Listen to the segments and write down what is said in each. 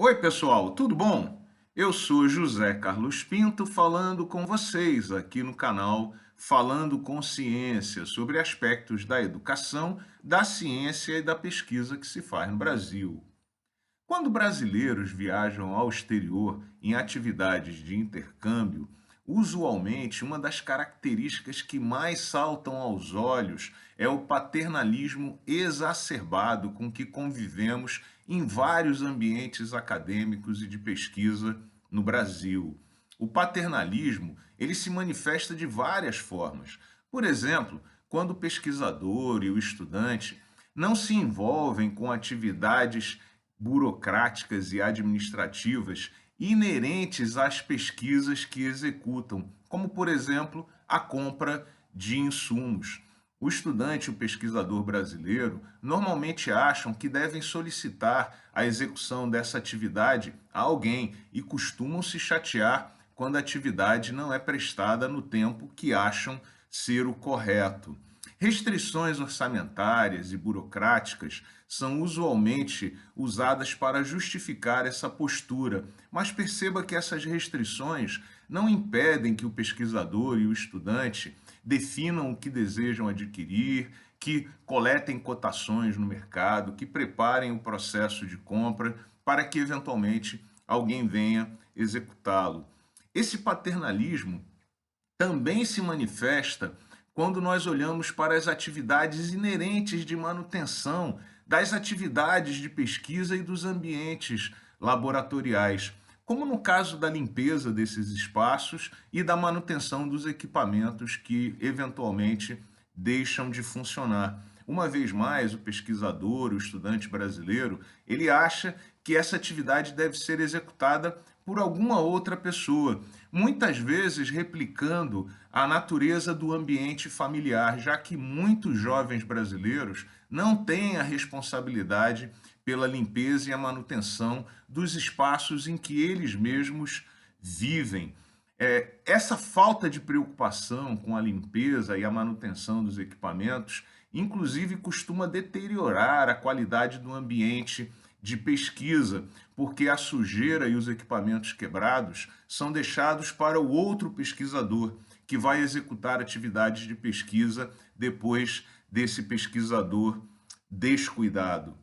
Oi, pessoal, tudo bom? Eu sou José Carlos Pinto falando com vocês aqui no canal Falando com Ciência sobre aspectos da educação, da ciência e da pesquisa que se faz no Brasil. Quando brasileiros viajam ao exterior em atividades de intercâmbio, usualmente uma das características que mais saltam aos olhos é o paternalismo exacerbado com que convivemos em vários ambientes acadêmicos e de pesquisa no Brasil. O paternalismo, ele se manifesta de várias formas. Por exemplo, quando o pesquisador e o estudante não se envolvem com atividades burocráticas e administrativas inerentes às pesquisas que executam, como, por exemplo, a compra de insumos. O estudante e o pesquisador brasileiro normalmente acham que devem solicitar a execução dessa atividade a alguém e costumam se chatear quando a atividade não é prestada no tempo que acham ser o correto. Restrições orçamentárias e burocráticas são usualmente usadas para justificar essa postura, mas perceba que essas restrições não impedem que o pesquisador e o estudante definam o que desejam adquirir, que coletem cotações no mercado, que preparem o processo de compra para que eventualmente alguém venha executá-lo. Esse paternalismo também se manifesta quando nós olhamos para as atividades inerentes de manutenção das atividades de pesquisa e dos ambientes laboratoriais, como no caso da limpeza desses espaços e da manutenção dos equipamentos que eventualmente deixam de funcionar. Uma vez mais, o pesquisador, o estudante brasileiro, ele acha que essa atividade deve ser executada por alguma outra pessoa, muitas vezes replicando a natureza do ambiente familiar, já que muitos jovens brasileiros não têm a responsabilidade pela limpeza e a manutenção dos espaços em que eles mesmos vivem. Essa falta de preocupação com a limpeza e a manutenção dos equipamentos, inclusive, costuma deteriorar a qualidade do ambiente de pesquisa, porque a sujeira e os equipamentos quebrados são deixados para o outro pesquisador, que vai executar atividades de pesquisa depois desse pesquisador descuidado.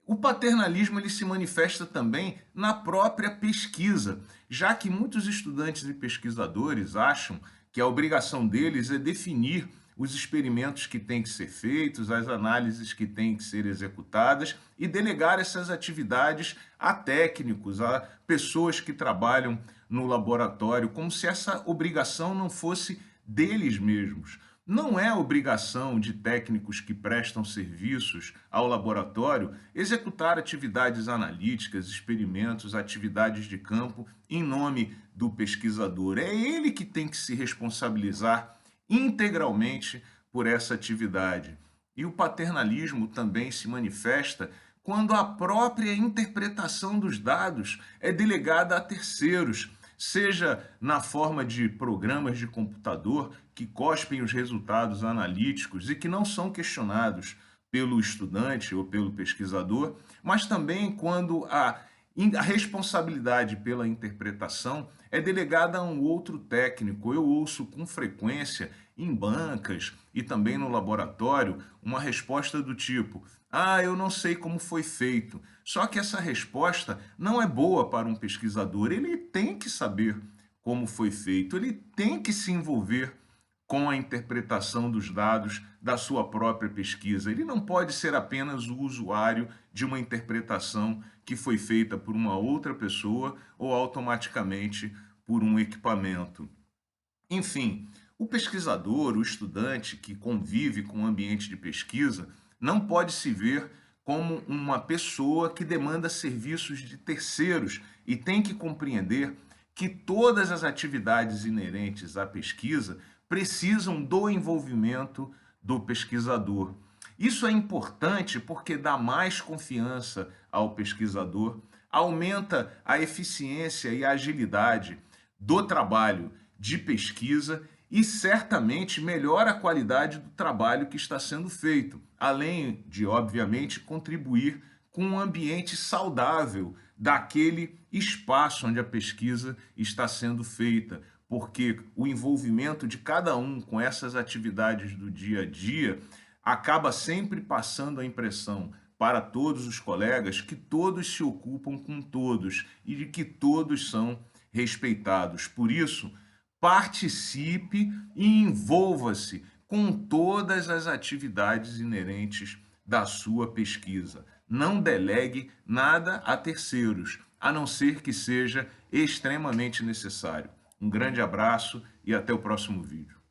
O paternalismo ele se manifesta também na própria pesquisa, já que muitos estudantes e pesquisadores acham que a obrigação deles é definir os experimentos que têm que ser feitos, as análises que têm que ser executadas e delegar essas atividades a técnicos, a pessoas que trabalham no laboratório, como se essa obrigação não fosse deles mesmos. Não é obrigação de técnicos que prestam serviços ao laboratório executar atividades analíticas, experimentos, atividades de campo em nome do pesquisador. É ele que tem que se responsabilizar integralmente por essa atividade. E o paternalismo também se manifesta quando a própria interpretação dos dados é delegada a terceiros, seja na forma de programas de computador que cospem os resultados analíticos e que não são questionados pelo estudante ou pelo pesquisador, mas também quando a responsabilidade pela interpretação é delegada a um outro técnico. Eu ouço com frequência em bancas e também no laboratório uma resposta do tipo: ah, eu não sei como foi feito. Só que essa resposta não é boa para um pesquisador. Ele tem que saber como foi feito, ele tem que se envolver com a interpretação dos dados da sua própria pesquisa. Ele não pode ser apenas o usuário de uma interpretação que foi feita por uma outra pessoa ou automaticamente por um equipamento. Enfim, o pesquisador, o estudante que convive com o ambiente de pesquisa, não pode se ver como uma pessoa que demanda serviços de terceiros e tem que compreender que todas as atividades inerentes à pesquisa precisam do envolvimento do pesquisador. Isso é importante porque dá mais confiança ao pesquisador, aumenta a eficiência e a agilidade do trabalho de pesquisa e certamente melhora a qualidade do trabalho que está sendo feito, além de, obviamente, contribuir com um ambiente saudável daquele espaço onde a pesquisa está sendo feita, porque o envolvimento de cada um com essas atividades do dia a dia acaba sempre passando a impressão para todos os colegas que todos se ocupam com todos e de que todos são respeitados. Por isso, participe e envolva-se com todas as atividades inerentes da sua pesquisa. Não delegue nada a terceiros, a não ser que seja extremamente necessário. Um grande abraço e até o próximo vídeo.